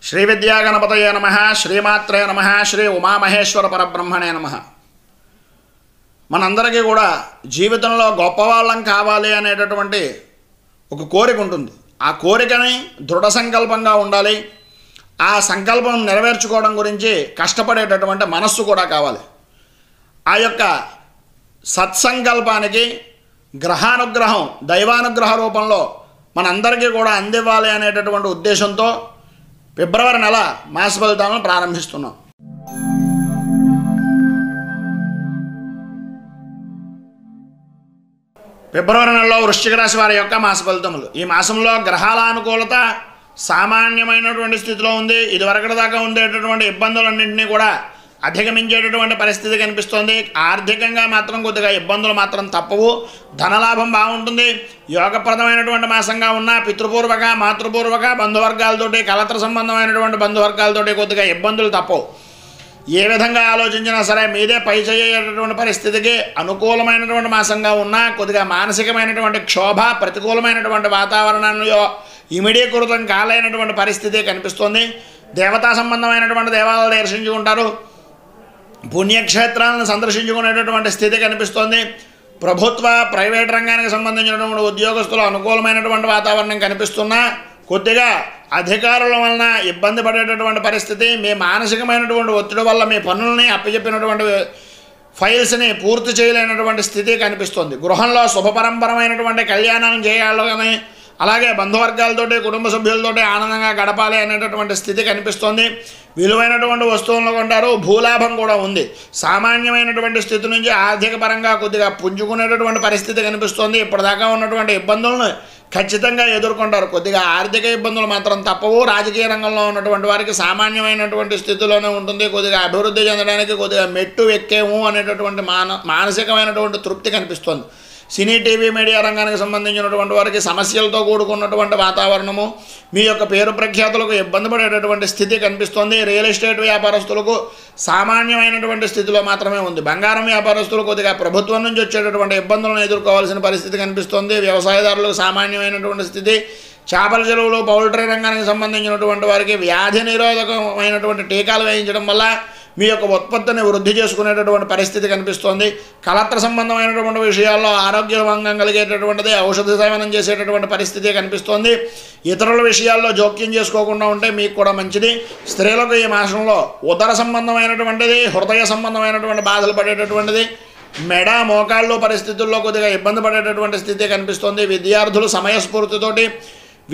శ్రీ విద్యాగణపతయే నమః, శ్రీమాత్రే నమః, శ్రీ ఉమామహేశ్వర పరబ్రహ్మణే నమః. మనందరికీ కూడా జీవితంలో గొప్పవాళ్ళం కావాలి అనేటటువంటి ఒక కోరిక ఉంటుంది. ఆ కోరికని దృఢ సంకల్పంగా ఉండాలి. ఆ సంకల్పం నెరవేర్చుకోవడం గురించి కష్టపడేటటువంటి మనస్సు కూడా కావాలి. ఆ యొక్క సత్సంకల్పానికి గ్రహానుగ్రహం దైవానుగ్రహ రూపంలో మనందరికీ కూడా అందివ్వాలి అనేటటువంటి ఉద్దేశంతో ఫిబ్రవరి నెల మాస ఫలితాలను ప్రారంభిస్తున్నాం. ఫిబ్రవరి నెలలో వృశ్చిక రాశి వారి యొక్క మాస ఫలితములు. ఈ మాసంలో గ్రహాల అనుకూలత సామాన్యమైనటువంటి స్థితిలో ఉంది. ఇదివరకటి దాకా ఉండేటటువంటి ఇబ్బందులన్నింటినీ కూడా అధిగమించేటటువంటి పరిస్థితి కనిపిస్తోంది. ఆర్థికంగా మాత్రం కొద్దిగా ఇబ్బందులు మాత్రం తప్పవు. ధనలాభం బాగుంటుంది. యోగప్రదమైనటువంటి మాసంగా ఉన్న పితృపూర్వక మాతృపూర్వక బంధువర్గాలతోటి కలత్ర సంబంధమైనటువంటి బంధువర్గాలతోటి కొద్దిగా ఇబ్బందులు తప్పవు. ఏ విధంగా ఆలోచించినా సరే మీదే పై చేయేటటువంటి పరిస్థితికి అనుకూలమైనటువంటి మాసంగా ఉన్నా కొద్దిగా మానసికమైనటువంటి క్షోభ ప్రతికూలమైనటువంటి వాతావరణంలో ఇమిడీకృతం కాలేనటువంటి పరిస్థితి కనిపిస్తోంది. దేవతా సంబంధమైనటువంటి దేవాలయాలు దర్శించుకుంటారు. పుణ్యక్షేత్రాలను సందర్శించుకునేటటువంటి స్థితి కనిపిస్తోంది. ప్రభుత్వ ప్రైవేట్ రంగానికి సంబంధించినటువంటి ఉద్యోగస్తులు అనుకూలమైనటువంటి వాతావరణం కనిపిస్తున్నా కొద్దిగా అధికారుల వలన ఇబ్బంది పడేటటువంటి పరిస్థితి, మీ మానసికమైనటువంటి ఒత్తిడి వల్ల మీ పనులని అప్పచెప్పినటువంటి ఫైల్స్ని పూర్తి చేయలేనటువంటి స్థితి కనిపిస్తుంది. గృహంలో శుభపరంపరమైనటువంటి కళ్యాణం చేయాలని అలాగే బంధువర్గాలతోటి కుటుంబ సభ్యులతోటి ఆనందంగా గడపాలి అనేటటువంటి స్థితి కనిపిస్తోంది. విలువైనటువంటి వస్తువులను కొంటారు. భూలాభం కూడా ఉంది. సామాన్యమైనటువంటి స్థితి నుంచి ఆర్థిక పరంగా కొద్దిగా పుంజుకునేటటువంటి పరిస్థితి కనిపిస్తోంది. ఇప్పటిదాకా ఉన్నటువంటి ఇబ్బందులను ఖచ్చితంగా ఎదుర్కొంటారు. కొద్దిగా ఆర్థిక ఇబ్బందులు మాత్రం తప్పవు. రాజకీయ రంగంలో ఉన్నటువంటి వారికి సామాన్యమైనటువంటి స్థితిలోనే ఉంటుంది. కొద్దిగా అభివృద్ధి చెందడానికి కొద్దిగా మెట్టు ఎక్కేము అనేటటువంటి మానసికమైనటువంటి తృప్తి కనిపిస్తుంది. సినీ టీవీ మీడియా రంగానికి సంబంధించినటువంటి వారికి సమస్యలతో కూడుకున్నటువంటి వాతావరణము, మీ యొక్క పేరు ప్రఖ్యాతులకు ఇబ్బంది పడేటటువంటి స్థితి కనిపిస్తోంది. రియల్ ఎస్టేట్ వ్యాపారస్తులకు సామాన్యమైనటువంటి స్థితిలో మాత్రమే ఉంది. బంగారం వ్యాపారస్తులు కొద్దిగా ప్రభుత్వం నుంచి వచ్చేటటువంటి ఇబ్బందులను ఎదుర్కోవాల్సిన పరిస్థితి కనిపిస్తోంది. వ్యవసాయదారులకు సామాన్యమైనటువంటి స్థితి. చేపల చెరువులు పౌల్ట్రీ రంగానికి సంబంధించినటువంటి వారికి వ్యాధి నిరోధకమైనటువంటి టీకాలు వేయించడం వల్ల మీ యొక్క ఉత్పత్తిని వృద్ధి చేసుకునేటటువంటి పరిస్థితి కనిపిస్తోంది. కలత్ర సంబంధమైనటువంటి విషయాల్లో ఆరోగ్య భంగం కలిగేటటువంటిది, ఔషధ సేవనం చేసేటటువంటి పరిస్థితి కనిపిస్తోంది. ఇతరుల విషయాల్లో జోక్యం చేసుకోకుండా ఉంటే మీకు కూడా మంచిది. స్త్రీలకు ఈ మాసంలో ఉదర సంబంధమైనటువంటిది, హృదయ సంబంధమైనటువంటి బాధలు పడేటటువంటిది, మెడ మోకాళ్ళు పరిస్థితుల్లో కొద్దిగా ఇబ్బంది పడేటటువంటి స్థితి కనిపిస్తోంది. విద్యార్థులు సమయస్ఫూర్తితోటి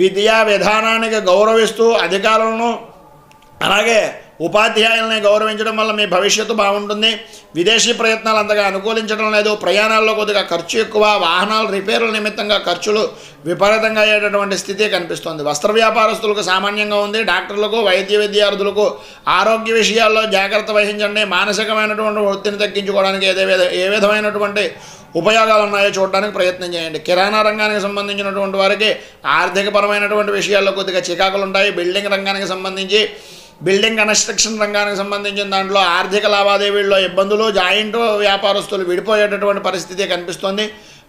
విద్యా విధానానికి గౌరవిస్తూ అధికారులను అలాగే ఉపాధ్యాయుల్ని గౌరవించడం వల్ల మీ భవిష్యత్తు బాగుంటుంది. విదేశీ ప్రయత్నాలు అంతగా అనుకూలించడం లేదు. ప్రయాణాల్లో కొద్దిగా ఖర్చు ఎక్కువ. వాహనాల రిపేర్ల నిమిత్తంగా ఖర్చులు విపరీతంగా అయ్యేటటువంటి స్థితి కనిపిస్తుంది. వస్త్ర వ్యాపారస్తులకు సామాన్యంగా ఉంది. డాక్టర్లకు వైద్య విద్యార్థులకు ఆరోగ్య విషయాల్లో జాగ్రత్త వహించండి. మానసికమైనటువంటి ఒత్తిడిని తగ్గించుకోవడానికి ఏ విధమైనటువంటి ఉపయోగాలు ఉన్నాయో చూడడానికి ప్రయత్నం చేయండి. కిరాణా రంగానికి సంబంధించినటువంటి వారికి ఆర్థికపరమైనటువంటి విషయాల్లో కొద్దిగా చికాకులు ఉంటాయి. బిల్డింగ్ రంగానికి సంబంధించి బిల్డింగ్ కన్స్ట్రక్షన్ రంగానికి సంబంధించిన దాంట్లో ఆర్థిక లావాదేవీల్లో ఇబ్బందులు, జాయింట్ వ్యాపారస్తులు విడిపోయేటటువంటి పరిస్థితి కనిపిస్తుంది.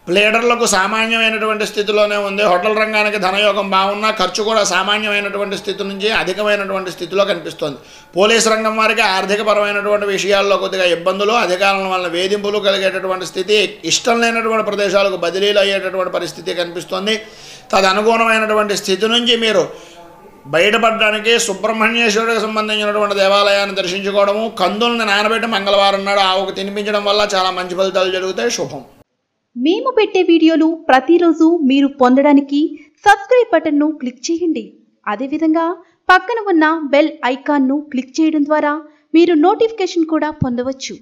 ప్లేడర్లకు సామాన్యమైనటువంటి స్థితిలోనే ఉంది. హోటల్ రంగానికి ధనయోగం బాగున్నా ఖర్చు కూడా సామాన్యమైనటువంటి స్థితి నుంచి అధికమైనటువంటి స్థితిలో కనిపిస్తుంది. పోలీసు రంగం వారికి ఆర్థికపరమైనటువంటి విషయాల్లో కొద్దిగా ఇబ్బందులు, అధికారుల వల్ల వేధింపులు కలిగేటటువంటి స్థితి, ఇష్టం లేనటువంటి ప్రదేశాలకు బదిలీలు అయ్యేటటువంటి పరిస్థితి కనిపిస్తుంది. తదనుగుణమైనటువంటి స్థితి నుంచి మీరు బయటపడడానికి సుబ్రహ్మణ్యేశ్వరుడికి సంబంధించినటువంటి దేవాలయాన్ని దర్శించుకోవడము, కందుల్ని నానబెట్టి మంగళవారం నాడు ఆవుకు తినిపించడం వల్ల చాలా మంచి ఫలితాలు జరుగుతాయి. శుభం. మేము పెట్టే వీడియోలు ప్రతిరోజు మీరు పొందడానికి సబ్స్క్రైబ్ బటన్ను క్లిక్ చేయండి. అదేవిధంగా పక్కన ఉన్న బెల్ ఐకాన్ను క్లిక్ చేయడం ద్వారా మీరు నోటిఫికేషన్ కూడా పొందవచ్చు.